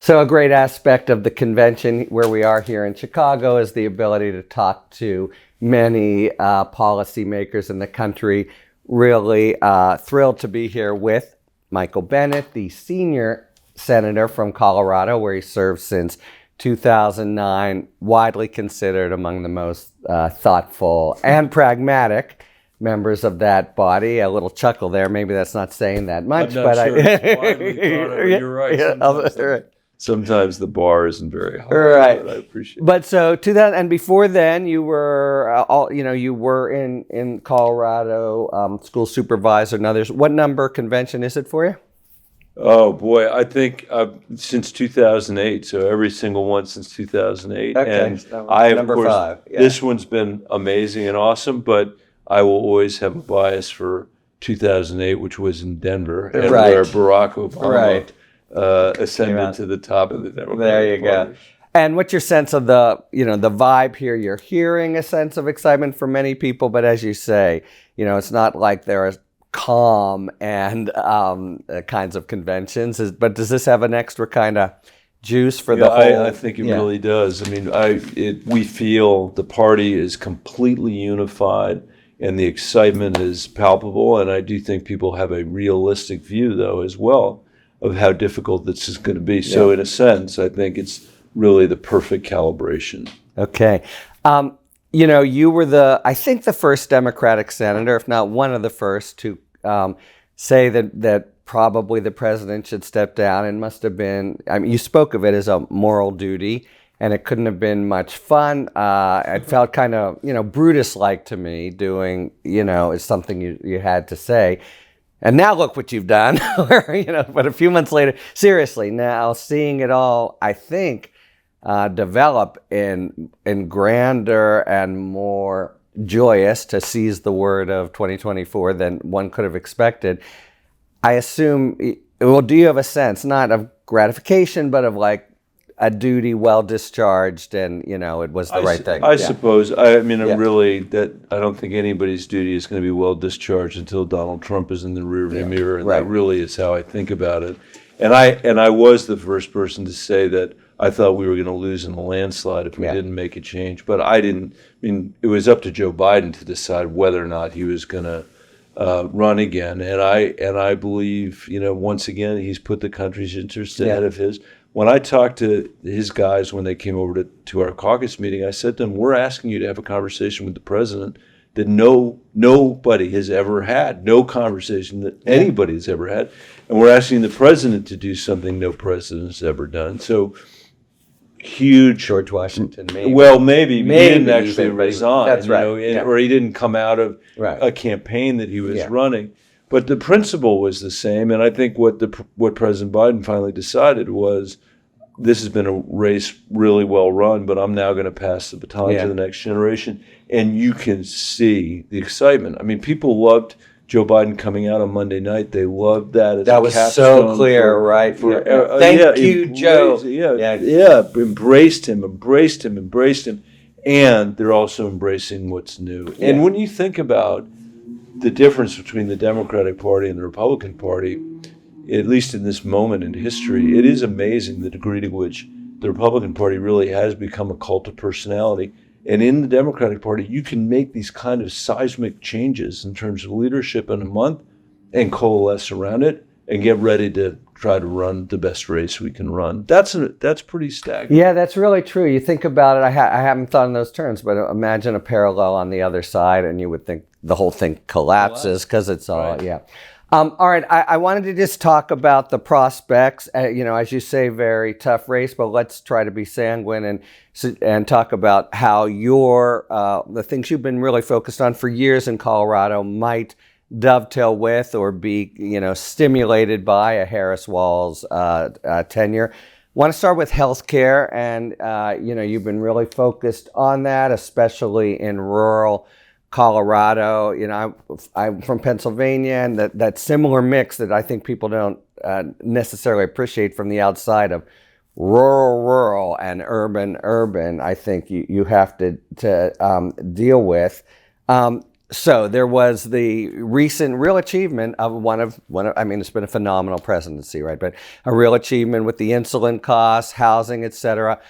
So a great aspect of the convention where we are here in Chicago is the ability to talk to many policymakers in the country. Really thrilled to be here with Michael Bennet, the senior senator from Colorado, where he served since 2009, widely considered among the most thoughtful and pragmatic members of that body. A little chuckle there. Maybe that's not saying that much, I'm not but sure it's widely thought of. You're right. Sometimes the bar isn't very high. Right. But I appreciate it. But so to that, and before then, you were you were in Colorado, school supervisor and others. What number convention is it for you? Oh boy, I think since 2008. So every single one since 2008. Okay, and so I, of number course, 5. Yeah. This one's been amazing and awesome, but I will always have a bias for 2008, which was in Denver, and Right. where Barack Obama Right. ascended to the top of the Democratic There you Party. go. And what's your sense of the vibe here? You're hearing a sense of excitement from many people, but as you say, it's not like there are calm and kinds of conventions. But does this have an extra kind of juice for the whole? I think it really does. I mean, we feel the party is completely unified and the excitement is palpable. And I do think people have a realistic view, though, as well, of how difficult this is going to be. So in a sense, I think it's really the perfect calibration. Okay. You were I think the first Democratic senator, if not one of the first, to say that probably the president should step down. And must have been, I mean, you spoke of it as a moral duty, and it couldn't have been much fun. It felt kind of, Brutus-like to me, doing, is something you had to say. And now look what you've done, but a few months later, seriously, now seeing it all, I think, develop in grander and more joyous, to seize the word of 2024, than one could have expected. I assume, do you have a sense, not of gratification, but of like a duty well discharged, and it was the right thing? I suppose. Really, that I don't think anybody's duty is going to be well discharged until Donald Trump is in the rearview mirror, and that really is how I think about it. And I was the first person to say that I thought we were going to lose in a landslide if we didn't make a change. But I didn't. I mean, it was up to Joe Biden to decide whether or not he was going to run again. And I believe, once again, he's put the country's interest ahead of his. When I talked to his guys when they came over to our caucus meeting, I said to them, we're asking you to have a conversation with the president that nobody has ever had, no conversation that anybody has ever had. And we're asking the president to do something no president has ever done. So huge. George Washington, maybe. Well, maybe he didn't actually resign. That's right. Or he didn't come out of a campaign that he was running. But the principle was the same, and I think what President Biden finally decided was, this has been a race really well run, but I'm now going to pass the baton to the next generation. And you can see the excitement. I mean, people loved Joe Biden coming out on Monday night. They loved that. As that was so clear, right? Thank you, Joe. Embraced him. And they're also embracing what's new. Yeah. And when you think about the difference between the Democratic Party and the Republican Party, at least in this moment in history, it is amazing the degree to which the Republican Party really has become a cult of personality. And in the Democratic Party, you can make these kind of seismic changes in terms of leadership in a month and coalesce around it and get ready to try to run the best race we can run. That's pretty staggering. Yeah, that's really true. You think about it, I haven't thought in those terms, but imagine a parallel on the other side, and you would think the whole thing collapses because it's all, all right, I wanted to just talk about the prospects. As you say, very tough race, but let's try to be sanguine and talk about how the things you've been really focused on for years in Colorado might dovetail with or be, stimulated by a Harris-Walz tenure. Want to start with healthcare, and you've been really focused on that, especially in rural Colorado. I'm from Pennsylvania, and that similar mix that I think people don't necessarily appreciate from the outside of rural and urban, I think you have to deal with. So there was the recent real achievement of one of, I mean, it's been a phenomenal presidency, right? But a real achievement with the insulin costs, housing, et cetera.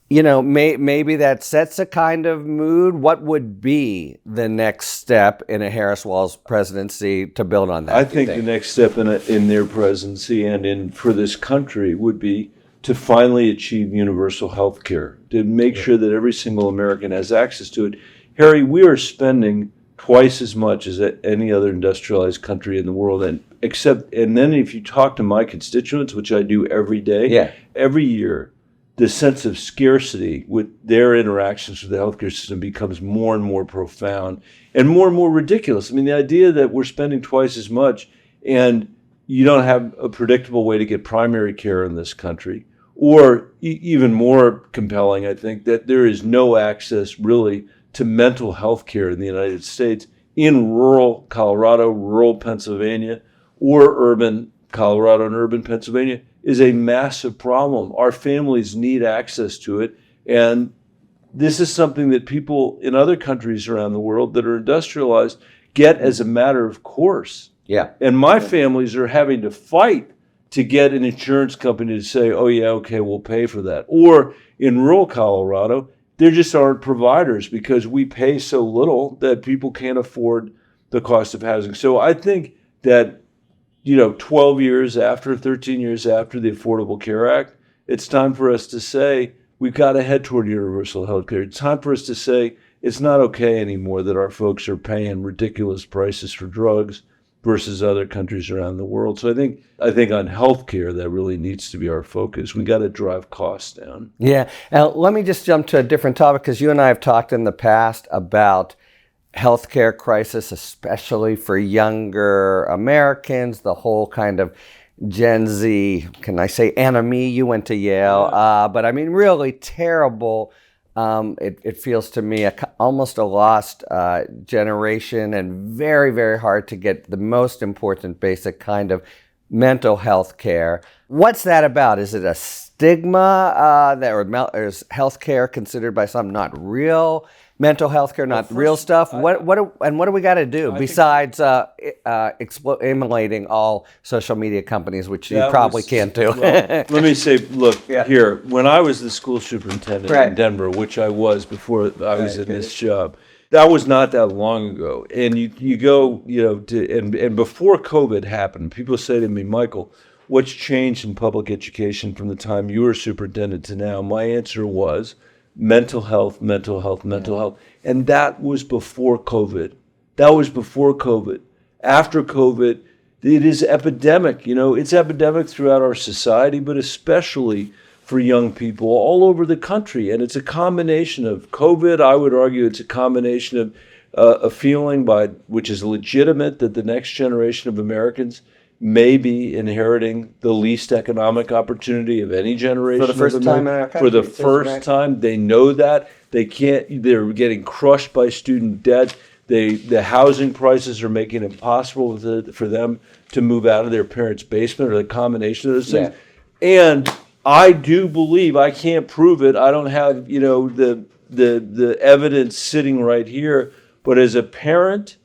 You know, maybe that sets a kind of mood. What would be the next step in a Harris-Walz presidency to build on that? I think the next step in their presidency and for this country would be to finally achieve universal health care, to make sure that every single American has access to it. Harry, we are spending twice as much as any other industrialized country in the world, and then if you talk to my constituents, which I do every day, every year, the sense of scarcity with their interactions with the healthcare system becomes more and more profound and more ridiculous. I mean, the idea that we're spending twice as much and you don't have a predictable way to get primary care in this country, or even more compelling, I think, that there is no access really to mental health care in the United States in rural Colorado, rural Pennsylvania, or urban Colorado and urban Pennsylvania is a massive problem. Our families need access to it. And this is something that people in other countries around the world that are industrialized get as a matter of course. Yeah. And my families are having to fight to get an insurance company to say, oh yeah, okay, we'll pay for that. Or in rural Colorado, there just aren't providers because we pay so little that people can't afford the cost of housing. So I think that 12 years after, 13 years after the Affordable Care Act, it's time for us to say we've got to head toward universal health care. It's time for us to say it's not okay anymore that our folks are paying ridiculous prices for drugs versus other countries around the world. So I think on health care, that really needs to be our focus. We got to drive costs down. Yeah. Now, let me just jump to a different topic, because you and I have talked in the past about healthcare crisis, especially for younger Americans, the whole kind of Gen Z, can I say enemy? You went to Yale, but I mean, really terrible. It feels to me almost a lost generation, and very, very hard to get the most important basic kind of mental health care. What's that about? Is it a stigma or is health care considered by some not real? Mental health care, not real stuff. What do we got to do besides emulating all social media companies, which you probably can't do? Well, let me say, look, here, when I was the school superintendent in Denver, which I was before I was in this job, that was not that long ago. And you go, and before COVID happened, people say to me, Michael, what's changed in public education from the time you were superintendent to now? My answer was, mental health. And that was before COVID. After COVID, it is epidemic. It's epidemic throughout our society, but especially for young people all over the country. And it's a combination of COVID. I would argue it's a combination of a feeling which is legitimate, that the next generation of Americans may be inheriting the least economic opportunity of any generation. For the first time in our country. For the first time, they know that. They're getting crushed by student debt. The housing prices are making it impossible for them to move out of their parents' basement, or the combination of those things. And I do believe, I can't prove it, I don't have, the evidence sitting right here, but as a parent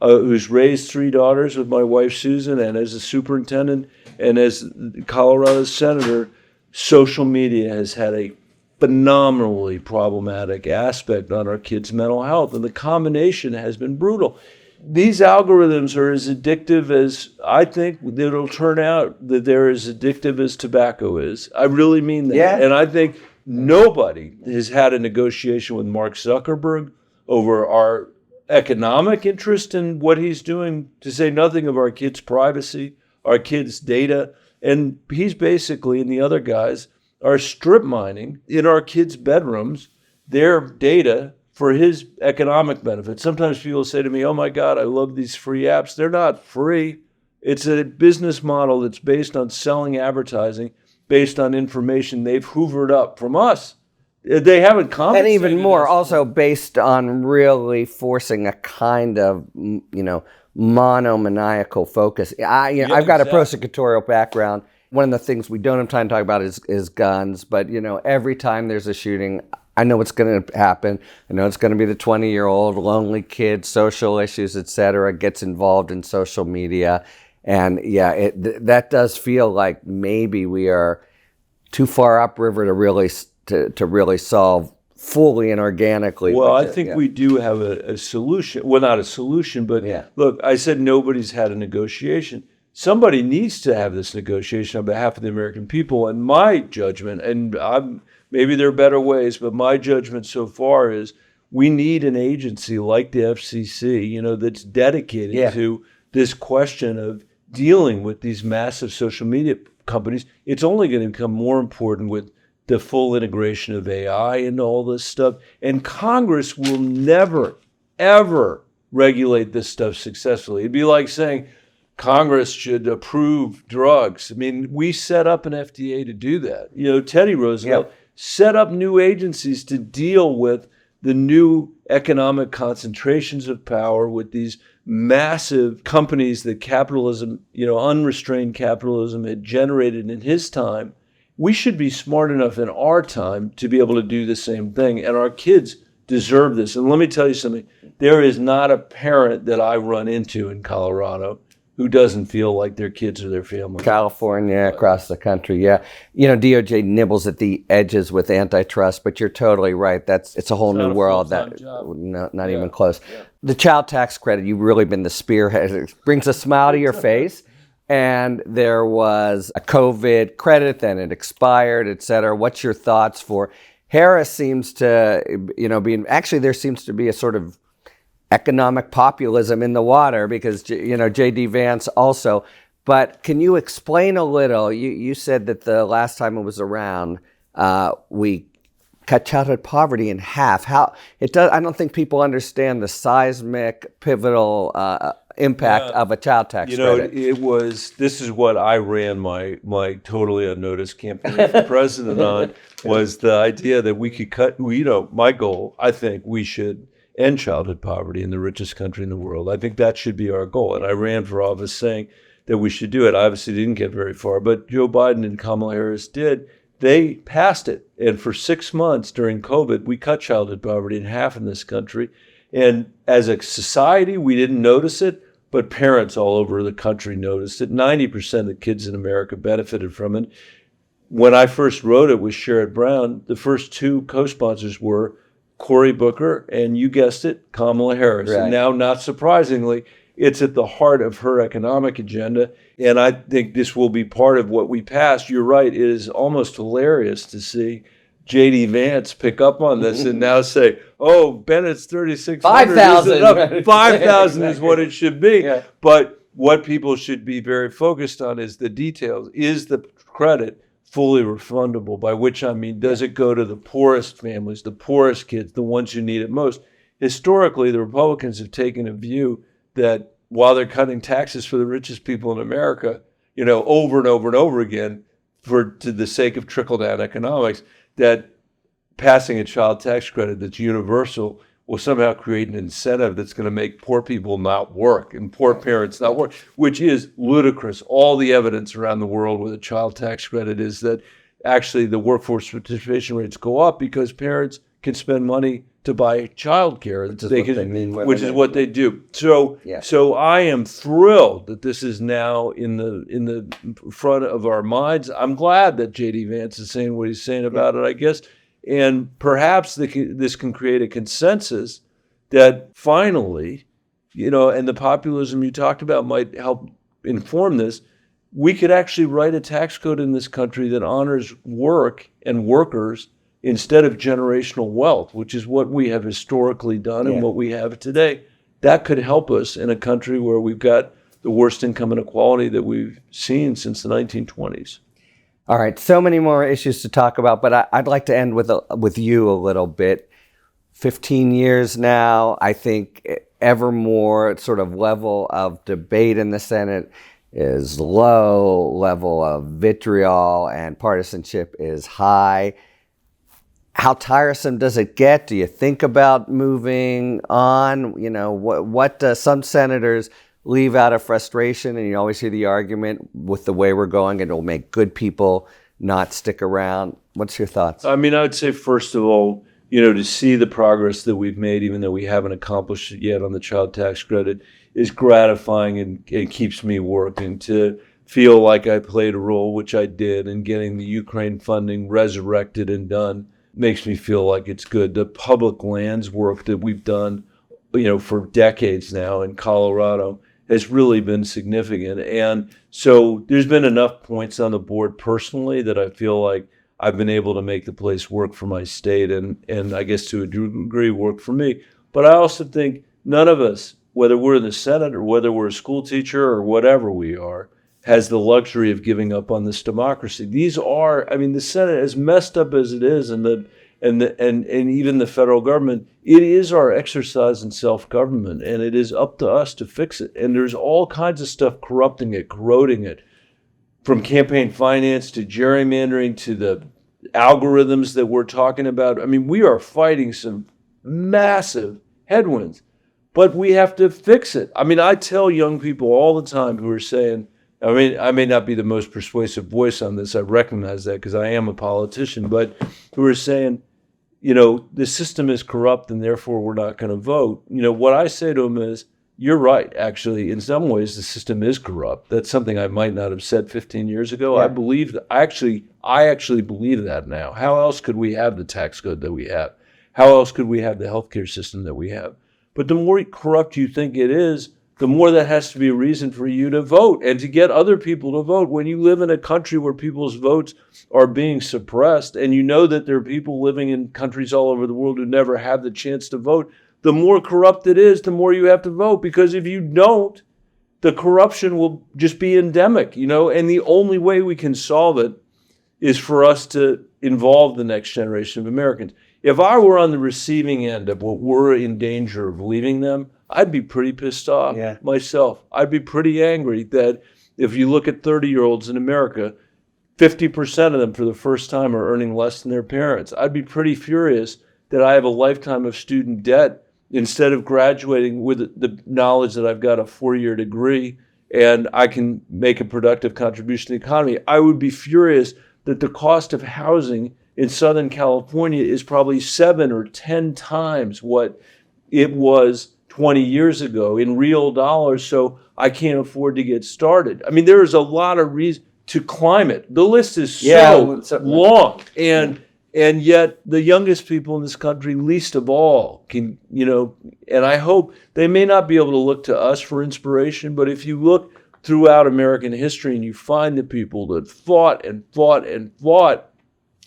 who's raised 3 daughters with my wife Susan, and as a superintendent and as Colorado's senator, social media has had a phenomenally problematic aspect on our kids' mental health, and the combination has been brutal. These algorithms are as addictive as, I think it'll turn out that they're as addictive as tobacco is. I really mean that. Yeah. And I think nobody has had a negotiation with Mark Zuckerberg over our economic interest in what he's doing, to say nothing of our kids' privacy, our kids' data. And he's basically, and the other guys, are strip mining in our kids' bedrooms their data for his economic benefit. Sometimes people say to me, oh my God, I love these free apps. They're not free. It's a business model that's based on selling advertising, based on information they've hoovered up from us. They haven't compensated. And even more, also based on really forcing a kind of, monomaniacal focus. I've got a prosecutorial background. One of the things we don't have time to talk about is guns. But, every time there's a shooting, I know what's going to happen. I know it's going to be the 20-year-old lonely kid, social issues, et cetera, gets involved in social media. And yeah, that does feel like maybe we are too far upriver to really solve fully and organically. Well, I think we do have a solution. Well, not a solution, but look, I said nobody's had a negotiation. Somebody needs to have this negotiation on behalf of the American people. And my judgment, and maybe there are better ways, but my judgment so far is we need an agency like the FCC, that's dedicated to this question of dealing with these massive social media companies. It's only going to become more important with the full integration of AI into all this stuff. And Congress will never, ever regulate this stuff successfully. It'd be like saying Congress should approve drugs. I mean, we set up an FDA to do that. Teddy Roosevelt set up new agencies to deal with the new economic concentrations of power with these massive companies that capitalism, unrestrained capitalism had generated in his time. We should be smart enough in our time to be able to do the same thing. And our kids deserve this. And let me tell you something. There is not a parent that I run into in Colorado who doesn't feel like their kids are their family. California, across the country, DOJ nibbles at the edges with antitrust, but you're totally right. It's a whole new world. Not even close. Yeah. The child tax credit, you've really been the spearhead. It brings a smile to your face. And there was a COVID credit, then it expired, et cetera. What's your thoughts for Harris? Seems to, actually there seems to be a sort of economic populism in the water because, J.D. Vance also. But can you explain a little? You said that the last time it was around, we cut childhood poverty in half. How it does? I don't think people understand the seismic, pivotal impact of a child tax credit. This is what I ran my totally unnoticed campaign for president on, was the idea that we could cut, my goal, I think we should end childhood poverty in the richest country in the world. I think that should be our goal. And I ran for office saying that we should do it. I obviously didn't get very far, but Joe Biden and Kamala Harris did. They passed it. And for 6 months during COVID, we cut childhood poverty in half in this country. And as a society, we didn't notice it, but parents all over the country noticed it. 90% of the kids in America benefited from it. When I first wrote it with Sherrod Brown, the first two co-sponsors were Cory Booker and, you guessed it, Kamala Harris. Right. And now, not surprisingly, it's at the heart of her economic agenda. And I think this will be part of what we pass. You're right. It is almost hilarious to see J.D. Vance pick up on this and now say, oh, Bennett's 3,600. 5,000. 5,000 is what it should be. Yeah. But what people should be very focused on is the details. Is the credit fully refundable? By which I mean, does it go to the poorest families, the poorest kids, the ones who need it most? Historically, the Republicans have taken a view that while they're cutting taxes for the richest people in America, over and over and over again, to the sake of trickle-down economics, that passing a child tax credit that's universal will somehow create an incentive that's going to make poor people not work and poor parents not work, which is ludicrous. All the evidence around the world with a child tax credit is that actually the workforce participation rates go up because parents can spend money to buy childcare, which is what they do. So I am thrilled that this is now in the front of our minds. I'm glad that J.D. Vance is saying what he's saying about it, I guess. And perhaps this can create a consensus that finally, and the populism you talked about might help inform this. We could actually write a tax code in this country that honors work and workers instead of generational wealth, which is what we have historically done and what we have today. That could help us in a country where we've got the worst income inequality that we've seen since the 1920s. All right, so many more issues to talk about, but I'd like to end with you a little bit. 15 years now, I think ever more sort of level of debate in the Senate is low, level of vitriol and partisanship is high. How tiresome does it get? Do you think about moving on? What some senators leave out of frustration, and you always hear the argument with the way we're going, it'll make good people not stick around. What's your thoughts? I mean, I would say, first of all, to see the progress that we've made, even though we haven't accomplished it yet on the child tax credit, is gratifying and keeps me working. To feel like I played a role, which I did, in getting the Ukraine funding resurrected and done, makes me feel like it's good. The public lands work that we've done, for decades now in Colorado has really been significant. And so there's been enough points on the board personally that I feel like I've been able to make the place work for my state and I guess to a degree work for me. But I also think none of us, whether we're in the Senate or whether we're a school teacher or whatever we are, has the luxury of giving up on this democracy. These are, the Senate, as messed up as it is, and even the federal government, it is our exercise in self-government, and it is up to us to fix it. And there's all kinds of stuff corrupting it, corroding it, from campaign finance to gerrymandering to the algorithms that we're talking about. We are fighting some massive headwinds, but we have to fix it. I tell young people all the time who are saying, I may not be the most persuasive voice on this, I recognize that because I am a politician, but who are saying, the system is corrupt and therefore we're not going to vote. What I say to them is, you're right, actually. In some ways, the system is corrupt. That's something I might not have said 15 years ago. Yeah. I believe that. I actually believe that now. How else could we have the tax code that we have? How else could we have the healthcare system that we have? But the more corrupt you think it is, the more that has to be a reason for you to vote and to get other people to vote. When you live in a country where people's votes are being suppressed, and you know that there are people living in countries all over the world who never have the chance to vote, the more corrupt it is, the more you have to vote. Because if you don't, the corruption will just be endemic, and the only way we can solve it is for us to involve the next generation of Americans. If I were on the receiving end of what we're in danger of leaving them, I'd be pretty pissed off myself. I'd be pretty angry that if you look at 30-year-olds in America, 50% of them for the first time are earning less than their parents. I'd be pretty furious that I have a lifetime of student debt instead of graduating with the knowledge that I've got a 4-year degree and I can make a productive contribution to the economy. I would be furious that the cost of housing in Southern California is probably 7 or 10 times what it was 20 years ago in real dollars, so I can't afford to get started. There is a lot of reason to climate. The list is so long, and yet the youngest people in this country, least of all, can, and I hope they may not be able to look to us for inspiration, but if you look throughout American history and you find the people that fought and fought and fought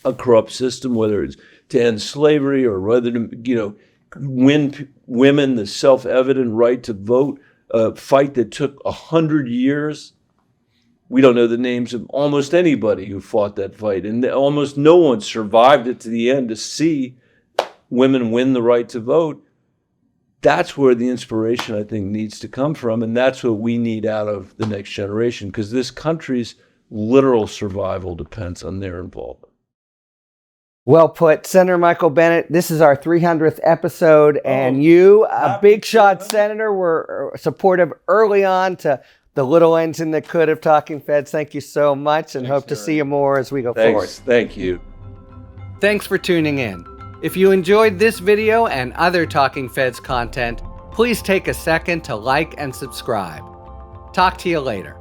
a corrupt system, whether it's to end slavery or whether to, win women the self-evident right to vote, a fight that took 100 years. We don't know the names of almost anybody who fought that fight, and almost no one survived it to the end to see women win the right to vote. That's where the inspiration, I think, needs to come from, and that's what we need out of the next generation, because this country's literal survival depends on their involvement. Well put, Senator Michael Bennet. This is our 300th episode, and you, a big shot senator, were supportive early on to the little engine that could of Talking Feds. Thank you so much, and hope to see you more as we go forward. Thank you. Thanks for tuning in. If you enjoyed this video and other Talking Feds content, please take a second to like and subscribe. Talk to you later.